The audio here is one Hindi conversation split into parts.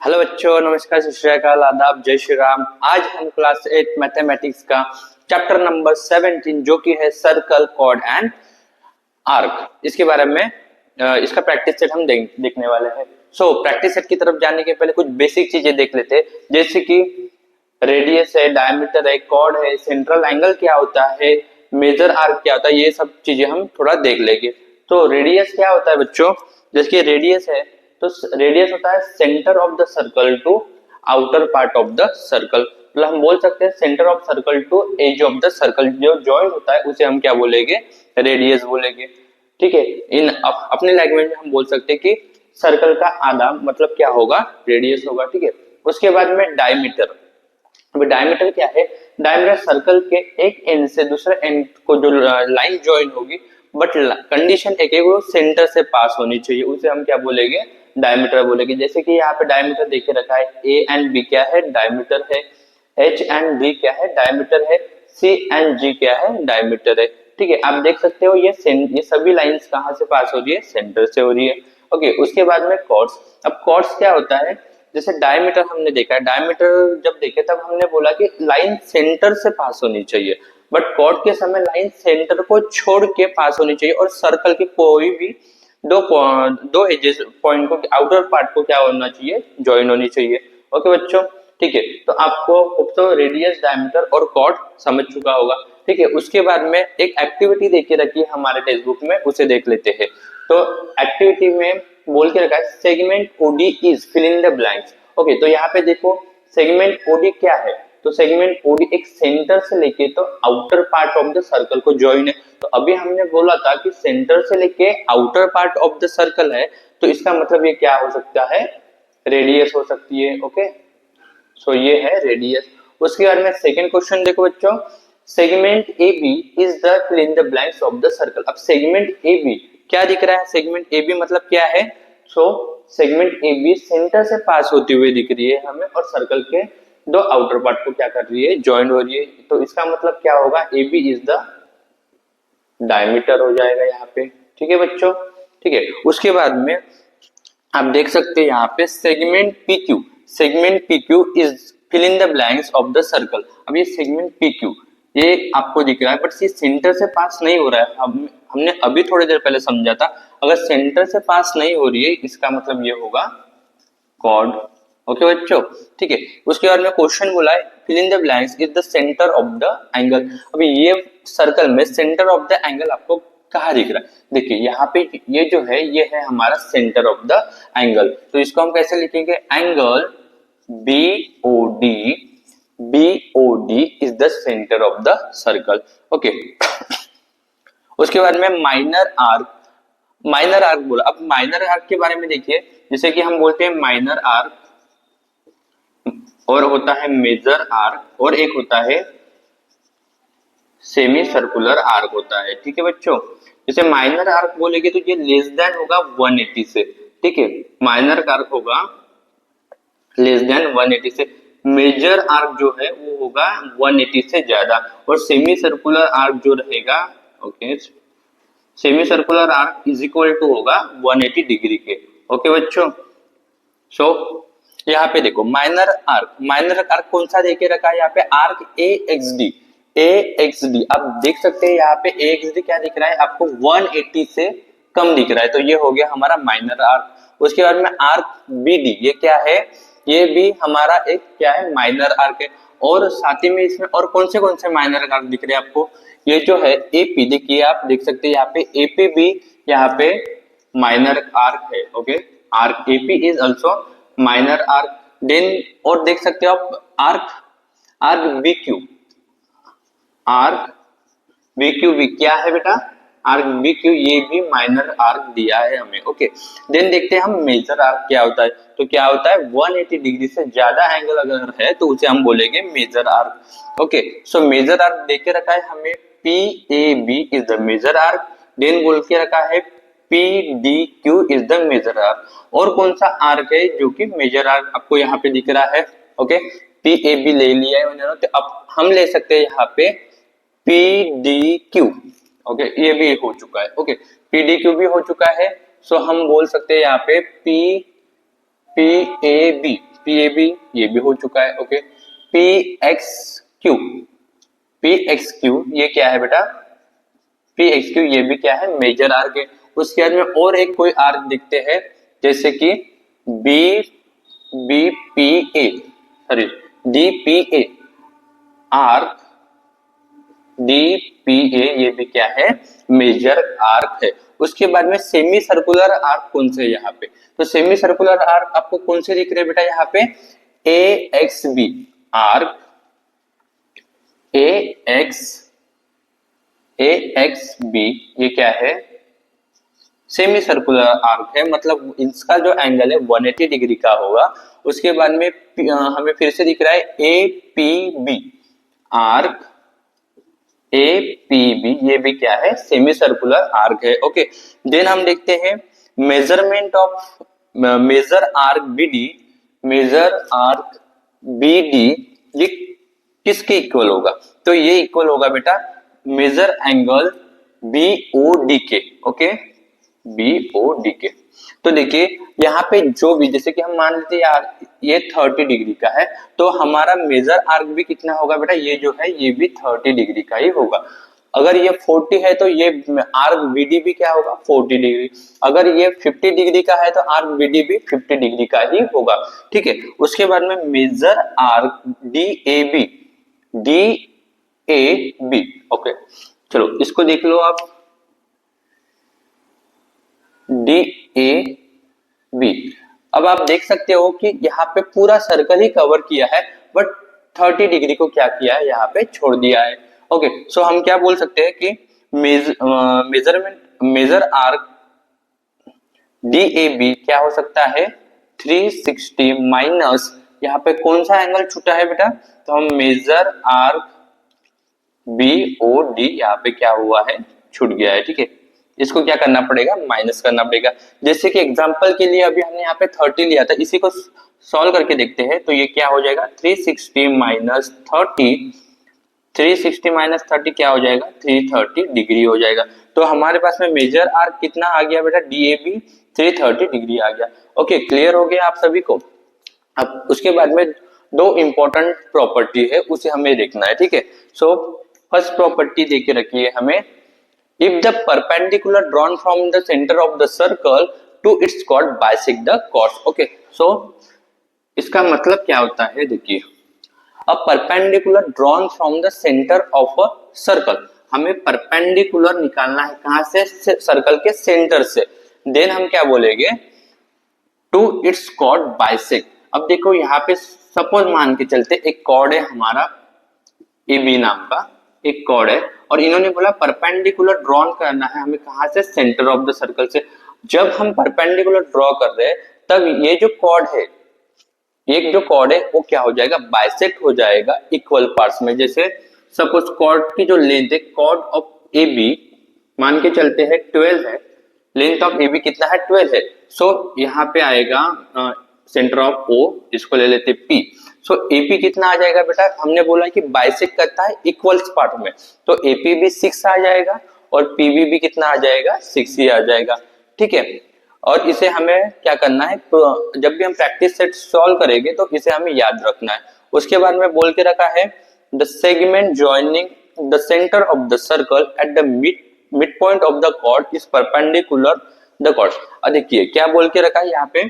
हेलो बच्चों, नमस्कार, सत श्री अकाल, आदाब, जय श्री राम। आज हम क्लास 8 मैथमेटिक्स का चैप्टर नंबर 17 जो कि है सर्कल, कॉर्ड एंड आर्क, इसके बारे में इसका प्रैक्टिस सेट हम देखने वाले हैं। प्रैक्टिस सेट की तरफ जाने के पहले कुछ बेसिक चीजें देख लेते हैं, जैसे कि रेडियस है, डायमीटर है, कॉर्ड है, सेंट्रल एंगल क्या होता है, मेजर आर्क क्या होता है, ये सब चीजें हम थोड़ा देख लेंगे। तो रेडियस क्या होता है बच्चों? जैसे रेडियस है तो रेडियस होता है centre of the circle to outer part of the circle. मतलब हम बोल सकते हैं centre of circle to edge of the circle, जो जॉइन होता है उसे हम क्या बोलेंगे? रेडियस बोलेंगे। ठीक है, इन अपने लैंग्वेज में हम बोल सकते हैं कि सर्कल का आधा मतलब क्या होगा? रेडियस होगा। ठीक है, उसके बाद में डायमीटर। अभी डायमीटर क्या है? डायमीटर सर्कल के एक एंड से दूसरे एंड को जो लाइन ज्वाइन होगी, बट कंडीशन एक है, वो सेंटर से पास होनी चाहिए, उसे हम क्या बोलेंगे? डायमीटर बोलेंगे। जैसे कि यहाँ पे डायमीटर देखे रखा है, ए एंड बी क्या है? डायमीटर है। एच एंड डी क्या है? डायमीटर है। सी एंड जी क्या है? डायमीटर है। ठीक है, आप देख सकते हो ये सभी लाइंस कहाँ से पास हो रही है? सेंटर से हो रही है। ओके, उसके बाद में कॉर्ड्स। अब कॉर्ड्स क्या होता है? जैसे डायमीटर हमने देखा है, डायमीटर जब देखे तब हमने बोला कि लाइन सेंटर से पास होनी चाहिए, बट कॉर्ड के समय लाइन सेंटर को छोड़ के पास होनी चाहिए, और सर्कल के कोई भी दो एजेस पॉइंट को, आउटर पार्ट को क्या होना चाहिए? ज्वाइन होनी चाहिए। ओके बच्चों, ठीक है, तो आपको तो रेडियस, डायमीटर और कॉर्ड समझ चुका होगा। ठीक है, उसके बाद में एक एक्टिविटी देके रखी है हमारे टेक्स्ट बुक में, उसे देख लेते हैं। तो एक्टिविटी में बोल के रखा है segment OD is fill in the blanks. Okay, तो यहाँ पे देखो सेगमेंट ओडी क्या है? तो सेगमेंट ओडी एक सेंटर से लेके तो outer part of the circle को ज्वाइन है। तो अभी हमने बोला था कि सेंटर से लेके outer part of the circle है, तो इसका मतलब ये क्या हो सकता है? रेडियस हो सकती है। ओके, सो ये है रेडियस। उसके बाद में सेकंड क्वेश्चन देखो बच्चों, segment A B is the fill in the blanks of the circle. अब सेगमेंट ए बी क्या दिख रहा है? सेगमेंट ए बी मतलब क्या है? सो सेगमेंट ए बी सेंटर से पास होती हुई दिख रही है हमें, और सर्कल के दो आउटर पार्ट को क्या कर रही है? ज्वाइन हो रही है। तो इसका मतलब क्या होगा? A B is the diameter हो जाएगा यहाँ पे। ठीक है बच्चों, ठीक है। उसके बाद में आप देख सकते हैं यहाँ पे segment P Q, segment P Q is fill in the blanks of the circle. अब ये सेगमेंट पी क्यू ये आपको दिख रहा है, बट ये सेंटर से पास नहीं हो रहा है। हमने अभी थोड़ी देर पहले समझा था, अगर सेंटर से पास नहीं हो रही है इसका मतलब ये होगा कॉर्ड। ओके बच्चों, ठीक है। उसके बाद में क्वेश्चन बोला है fill in the blanks is the centre of the angle. अभी ये सर्कल में सेंटर ऑफ द एंगल आपको कहाँ दिख रहा है? देखिए यहाँ पे ये जो है, ये है हमारा सेंटर ऑफ द एंगल। तो इसको हम कैसे लिखेंगे? Angle B O D, B O D is the centre of the circle. Okay, उसके बाद में माइनर आर्क, माइनर आर्क बोला। अब माइनर आर्क के बारे में देखिए, जैसे कि हम बोलते हैं माइनर आर्क, और होता है मेजर आर्क, और एक होता है सेमी सर्कुलर आर्क होता है। ठीक है बच्चों, जैसे माइनर आर्क बोलेंगे तो ये लेस देन होगा 180 से। ठीक है, माइनर आर्क होगा लेस देन 180 से। मेजर आर्क जो है वो होगा 180 से ज्यादा, और सेमी सर्कुलर आर्क जो रहेगा, okay, semi circular arc is equal to होगा 180 डिग्री के। ओके बच्चों, सो यहाँ पे देखो माइनर आर्क, माइनर आर्क कौन सा देके रखा है यहाँ पे? Arc A x D, A x D. आप देख सकते हैं यहाँ पे ए एक्स डी क्या दिख रहा है आपको? 180 से कम दिख रहा है, तो ये हो गया हमारा माइनर आर्क। उसके बाद में आर्क बी डी, ये क्या है? ये भी हमारा एक क्या है? माइनर आर्क है। और साथ ही में इसमें और कौन से माइनर आर्क दिख रहे हैं आपको? ये जो है एपी, देखिए आप देख सकते हैं यहाँ पे एपी भी यहाँ पे माइनर आर्क है। Okay, arc AP is also minor arc. Then और देख सकते हो आप arc, arc B Q, arc B Q भी क्या है बेटा? आर्क बी क्यू, ये भी माइनर आर्क दिया है हमें। ओके, देन देखते हैं हम मेजर आर्क क्या होता है। तो क्या होता है? 180 डिग्री से ज्यादा एंगल अगर है तो उसे हम बोलेंगे major arc. Okay, so major arc देके रखा है हमें P A B is the major arc. Then बोल के रखा है P D Q is the major arc. और कौन सा आर्क है जो कि मेजर आर्क आपको यहाँ पे दिख रहा है? ओके, पी ए बी ले लिया है मैंने, तो अब हम ले सकते हैं यहाँ पे पी डी क्यू। ओके, ये भी हो चुका है। ओके, पी डी क्यू भी हो चुका है। सो हम बोल सकते हैं यहाँ पे P P A B, PAB ये भी हो चुका है। ओके, PXQ, PXQ ये क्या है बेटा? PXQ ये भी क्या है? मेजर आर्क है। उसके बाद में और एक कोई आर्क दिखते हैं जैसे कि BPA, sorry DPA arc, DPA ये भी क्या है? मेजर आर्क है। उसके बाद में सेमी सर्कुलर आर्क कौन से है यहाँ पे? तो सेमी सर्कुलर आर्क आपको कौन से दिख रहे हैं बेटा यहाँ पे? AXB आर्क, AXB ये क्या है? सेमी सर्कुलर आर्क है, मतलब इसका जो एंगल है 180 डिग्री का होगा। उसके बाद में हमें फिर से दिख रहा है APB आर्क, APB ये भी क्या है? सेमी सर्कुलर आर्क है। ओके, देन हम देखते हैं measurement of major arc BD, major arc BD ये किसके इक्वल होगा? तो ये इक्वल होगा बेटा मेजर एंगल BOD के। ओके, BOD के। तो देखिए यहाँ पे जो भी, जैसे कि हम मान लेते हैं यार ये 30 डिग्री का है, तो हमारा मेजर आर्क भी कितना होगा बेटा? ये जो है ये भी 30 डिग्री का ही होगा। अगर ये 40 है तो ये आर्क BD भी क्या होगा? 40 डिग्री। अगर ये 50 डिग्री का है तो आर्क BD भी 50 डिग्री का ही होगा। ठीक है, उसके बाद में major arc DAB, DAB। Okay, चलो इसको देख लो आप, DAB। अब आप देख सकते हो कि यहाँ पे पूरा सर्कल ही कवर किया है, बट 30 डिग्री को क्या किया है? यहाँ पे छोड़ दिया है। ओके, सो हम क्या बोल सकते हैं कि मेजर आर्क DAB क्या हो सकता है? 360 माइनस यहाँ पे कौन सा एंगल छूटा है बेटा? तो हम मेजर आर्क BOD यहाँ पे क्या हुआ है? छूट गया है। ठीक है, इसको क्या करना पड़ेगा? माइनस करना पड़ेगा। जैसे कि एग्जांपल के लिए अभी हमने यहाँ पे 30 लिया था, इसी को सॉल्व करके देखते हैं। तो ये क्या हो जाएगा? 360 माइनस 30, 360 माइनस 30 क्या हो जाएगा? 330 डिग्री हो जाएगा। तो हमारे पास में मेजर आर्क कितना आ गया बेटा? DAB 330 डिग्री आ गया। ओके, क्लियर हो गया आप सभी को? अब उसके बाद में दो इंपॉर्टेंट प्रॉपर्टी है, उसे हमें देखना है। ठीक है, सो फर्स्ट प्रॉपर्टी देके रखिए हमें, if the perpendicular drawn from the center of the circle to its chord bisect the chords। okay, so इसका मतलब क्या होता है? देखिए, a perpendicular drawn from the center of a circle, हमें परपेंडिकुलर निकालना है कहां से? सर्कल के सेंटर से। देन हम क्या बोलेंगे? To its chord bisect. अब देखो यहाँ पे सपोज मान के चलते एक कॉर्ड है हमारा AB नाम का एक कॉर्ड है, और इन्होंने बोला परपेंडिकुलर ड्रॉन करना है हमें कहां से? सेंटर ऑफ द सर्कल से। जब हम परपेंडिकुलर ड्रॉ कर रहे हैं तब ये जो कॉर्ड है, एक जो कॉर्ड है वो क्या हो जाएगा? बाइसेक्ट हो जाएगा इक्वल पार्ट्स में। जैसे सपोज कॉर्ड की जो लेंथ है, कॉर्ड ऑफ AB मान के चलते हैं 12 है, लेंथ ऑफ AB कितना है? 12 है। सो यहाँ पे आएगा सेंटर ऑफ O, इसको ले लेते P। सो AP कितना आ जाएगा बेटा? हमने बोला कि बाइसेक्ट करता है इक्वल्स पार्ट में, तो AP भी 6 आ जाएगा और PB भी कितना आ जाएगा? 6 ही आ जाएगा। ठीक है, और इसे हमें क्या करना है? जब भी हम प्रैक्टिस सेट सॉल्व करेंगे तो इसे हमें याद रखना है। उसके बाद में बोल के रखा है the segment joining the centre of the circle at the midpoint of the chord is perpendicular the chord. अब देखिए क्या बोल के रखा है यहाँ पे,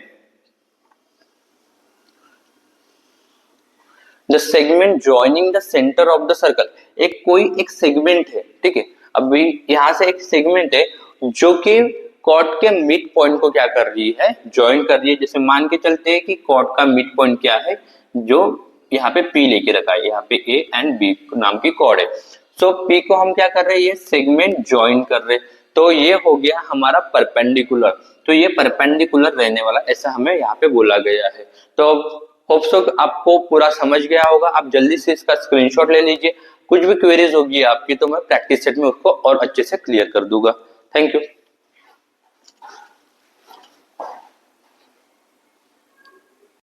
the segment joining the centre of the circle. एक सेगमेंट है, ठीक है, अभी यहाँ से एक सेगमेंट है जो कि कॉर्ड के मिड पॉइंट को क्या कर रही है? ज्वाइन कर रही है। जैसे मान के चलते हैं कि कॉर्ड का मिड पॉइंट क्या है? जो यहाँ पे P लेके रखा है, यहाँ पे A एंड B नाम की कॉर्ड है। सो P को हम क्या कर रहे हैं? ये सेगमेंट ज्वाइन कर रहे हैं, तो ये हो गया हमारा परपेंडिकुलर। तो ये परपेंडिकुलर रहने वाला, ऐसा हमें यहाँ पे बोला गया है। तो होप सो आपको पूरा समझ गया होगा। आप जल्दी से इसका स्क्रीनशॉट ले लीजिए। कुछ भी क्वेरीज होगी आपकी तो मैं प्रैक्टिस सेट में उसको और अच्छे से क्लियर कर दूंगा। Thank you.